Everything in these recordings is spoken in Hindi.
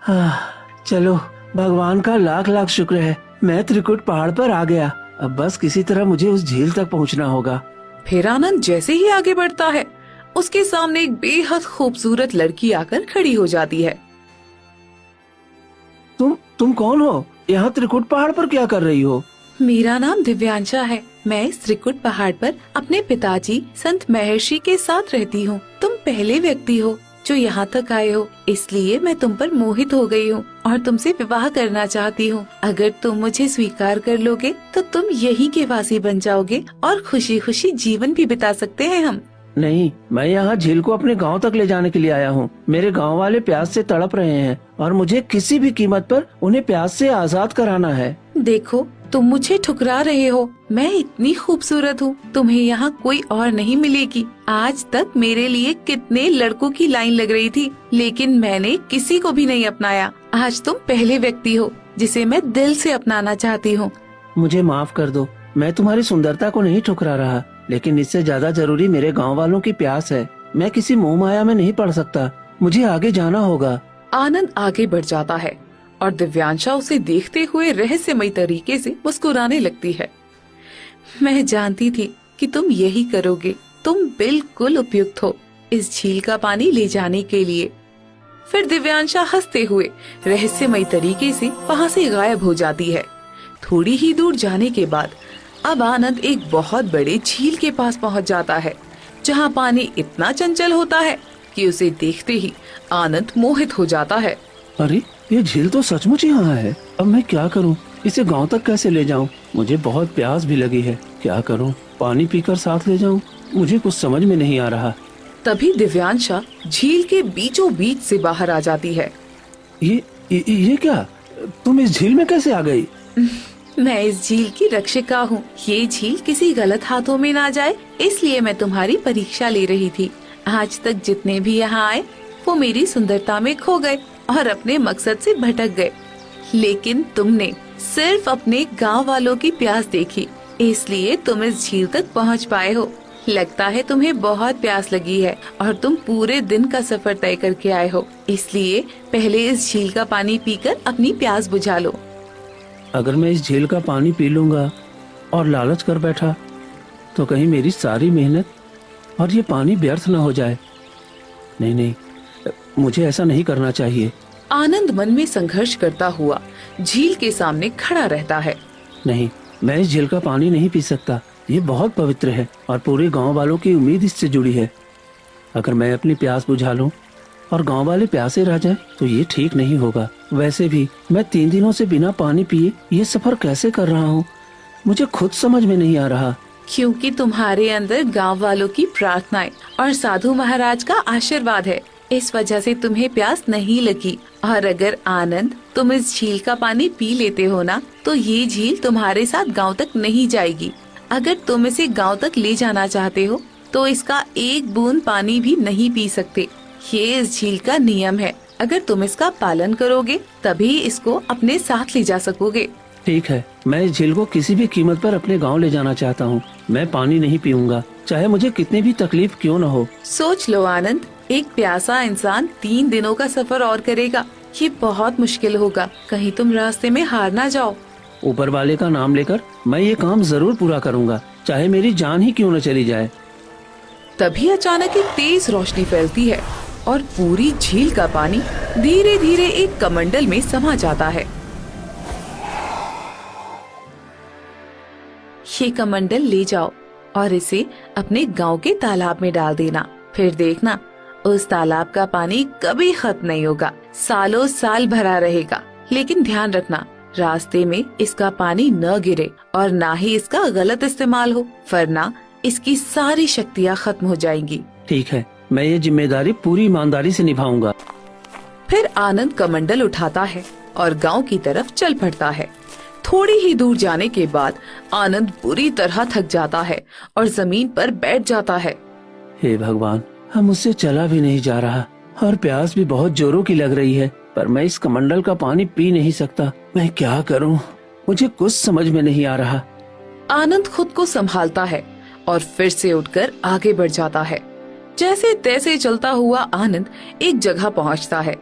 चलो, भगवान का लाख लाख शुक्र है, मैं त्रिकुट पहाड़ पर आ गया। अब बस किसी तरह मुझे उस झील तक पहुंचना होगा। फिर आनंद जैसे ही आगे बढ़ता है, उसके सामने एक बेहद खूबसूरत लड़की आकर खड़ी हो जाती है। तुम कौन हो? यहाँ त्रिकुट पहाड़ पर क्या कर रही हो? मेरा नाम दिव्यांशा है। मैं इस त्रिकुट पहाड़ पर अपने पिताजी संत महर्षि के साथ रहती हूँ। तुम पहले व्यक्ति हो जो यहाँ तक आए हो, इसलिए मैं तुम पर मोहित हो गई हूँ और तुमसे विवाह करना चाहती हूँ। अगर तुम मुझे स्वीकार कर लोगे तो तुम यहीं के वासी बन जाओगे और खुशी खुशी जीवन भी बिता सकते हैं हम। नहीं, मैं यहाँ झील को अपने गांव तक ले जाने के लिए आया हूँ। मेरे गांव वाले प्यास से तड़प रहे हैं और मुझे किसी भी कीमत पर उन्हें प्यास से आजाद कराना है। देखो, तुम मुझे ठुकरा रहे हो। मैं इतनी खूबसूरत हूँ, तुम्हें यहाँ कोई और नहीं मिलेगी। आज तक मेरे लिए कितने लड़कों की लाइन लग रही थी, लेकिन मैंने किसी को भी नहीं अपनाया। आज तुम पहले व्यक्ति हो जिसे मैं दिल से अपनाना चाहती हूँ। मुझे माफ कर दो, मैं तुम्हारी सुंदरता को नहीं ठुकरा रहा, लेकिन इससे ज्यादा जरूरी मेरे गांव वालों की प्यास है। मैं किसी मोह माया में नहीं पड़ सकता, मुझे आगे जाना होगा। आनंद आगे बढ़ जाता है और दिव्यांशा उसे देखते हुए रहस्यमयी तरीके से मुस्कुराने लगती है। मैं जानती थी कि तुम यही करोगे। तुम बिल्कुल उपयुक्त हो इस झील का पानी ले जाने के लिए। फिर दिव्यांशा हंसते हुए रहस्यमयी तरीके से वहाँ से गायब हो जाती है। थोड़ी ही दूर जाने के बाद अब आनंद एक बहुत बड़े झील के पास पहुँच जाता है, जहाँ पानी इतना चंचल होता है कि उसे देखते ही आनंद मोहित हो जाता है। अरे, ये झील तो सचमुच यहाँ है। अब मैं क्या करूँ? इसे गांव तक कैसे ले जाऊँ? मुझे बहुत प्यास भी लगी है। क्या करूँ? पानी पीकर साथ ले जाऊँ? मुझे कुछ समझ में नहीं आ रहा। तभी दिव्यांशा झील के बीचों बीच से बाहर आ जाती है। ये क्या? तुम इस झील में कैसे आ गई? मैं इस झील की रक्षिका हूँ। ये झील किसी गलत हाथों में ना जाए, इसलिए मैं तुम्हारी परीक्षा ले रही थी। आज तक जितने भी यहाँ आए वो मेरी सुंदरता में खो गए और अपने मकसद से भटक गए, लेकिन तुमने सिर्फ अपने गांव वालों की प्यास देखी, इसलिए तुम इस झील तक पहुंच पाए हो। लगता है तुम्हें बहुत प्यास लगी है और तुम पूरे दिन का सफर तय करके आए हो, इसलिए पहले इस झील का पानी पीकर अपनी प्यास बुझा लो। अगर मैं इस झील का पानी पी लूंगा और लालच कर बैठा तो कहीं मेरी सारी मेहनत और ये पानी व्यर्थ न हो जाए। नहीं, मुझे ऐसा नहीं करना चाहिए। आनंद मन में संघर्ष करता हुआ झील के सामने खड़ा रहता है। नहीं, मैं इस झील का पानी नहीं पी सकता। ये बहुत पवित्र है और पूरे गांव वालों की उम्मीद इससे जुड़ी है। अगर मैं अपनी प्यास बुझा लूं और गांव वाले प्यासे रह जाएं, तो ये ठीक नहीं होगा। वैसे भी मैं 3 दिनों से बिना पानी पिए ये सफर कैसे कर रहा हूँ, मुझे खुद समझ में नहीं आ रहा। क्योंकि तुम्हारे अंदर गांव वालों की प्रार्थनाएं और साधु महाराज का आशीर्वाद है, इस वजह से तुम्हें प्यास नहीं लगी। और अगर आनंद तुम इस झील का पानी पी लेते हो ना, तो ये झील तुम्हारे साथ गांव तक नहीं जाएगी। अगर तुम इसे गांव तक ले जाना चाहते हो तो इसका एक बूंद पानी भी नहीं पी सकते। ये इस झील का नियम है। अगर तुम इसका पालन करोगे तभी इसको अपने साथ ले जा सकोगे। ठीक है, मैं इस झील को किसी भी कीमत पर अपने गांव ले जाना चाहता हूँ। मैं पानी नहीं पीऊंगा, चाहे मुझे कितनी भी तकलीफ क्यों न हो। सोच लो आनंद, एक प्यासा इंसान 3 दिनों का सफर और करेगा। ये बहुत मुश्किल होगा, कहीं तुम रास्ते में हार ना जाओ। ऊपर वाले का नाम लेकर मैं ये काम जरूर पूरा करूँगा, चाहे मेरी जान ही क्यों न चली जाए। तभी अचानक एक तेज रोशनी फैलती है और पूरी झील का पानी धीरे धीरे एक कमंडल में समा जाता है। ये कमंडल ले जाओ और इसे अपने गांव के तालाब में डाल देना। फिर देखना, उस तालाब का पानी कभी खत्म नहीं होगा, सालों साल भरा रहेगा। लेकिन ध्यान रखना, रास्ते में इसका पानी न गिरे और ना ही इसका गलत इस्तेमाल हो, वरना इसकी सारी शक्तियाँ खत्म हो जाएंगी। ठीक है, मैं ये जिम्मेदारी पूरी ईमानदारी से निभाऊंगा। फिर आनंद कमंडल उठाता है और गांव की तरफ चल पड़ता है। थोड़ी ही दूर जाने के बाद आनंद बुरी तरह थक जाता है और जमीन पर बैठ जाता है। हे भगवान, हम मुझसे चला भी नहीं जा रहा और प्यास भी बहुत जोरों की लग रही है, पर मैं इस कमंडल का पानी पी नहीं सकता। मैं क्या करूं? मुझे कुछ समझ में नहीं आ रहा। आनंद खुद को संभालता है और फिर से उठकर आगे बढ़ जाता है। जैसे तैसे चलता हुआ आनंद एक जगह पहुंचता है।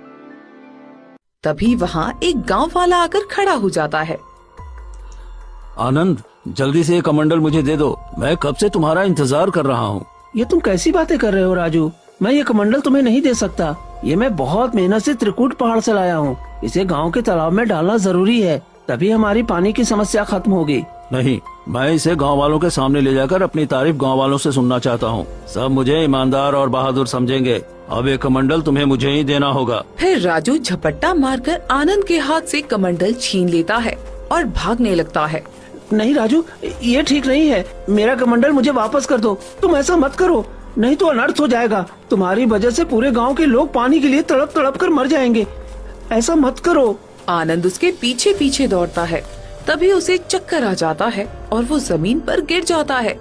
तभी वहाँ एक गांव वाला आकर खड़ा हो जाता है। आनंद, जल्दी से ये कमंडल मुझे दे दो, मैं कब से तुम्हारा इंतजार कर रहा हूँ। ये तुम कैसी बातें कर रहे हो राजू? मैं ये कमंडल तुम्हें नहीं दे सकता। ये मैं बहुत मेहनत से त्रिकूट पहाड़ से लाया हूँ। इसे गांव के तालाब में डालना जरूरी है, तभी हमारी पानी की समस्या खत्म होगी। नहीं, मैं इसे गांव वालों के सामने ले जाकर अपनी तारीफ गांव वालों से सुनना चाहता हूँ। सब मुझे ईमानदार और बहादुर समझेंगे। अब ये कमंडल तुम्हें मुझे ही देना होगा। फिर राजू झपट्टा मारकर आनंद के हाथ से कमंडल छीन लेता है और भागने लगता है। नहीं राजू, ये ठीक नहीं है। मेरा कमंडल मुझे वापस कर दो। तुम ऐसा मत करो, नहीं तो अनर्थ हो जाएगा। तुम्हारी वजह से पूरे गांव के लोग पानी के लिए तड़प तड़प कर मर जाएंगे। ऐसा मत करो। आनंद उसके पीछे पीछे दौड़ता है। तभी उसे चक्कर आ जाता है और वो जमीन पर गिर जाता है।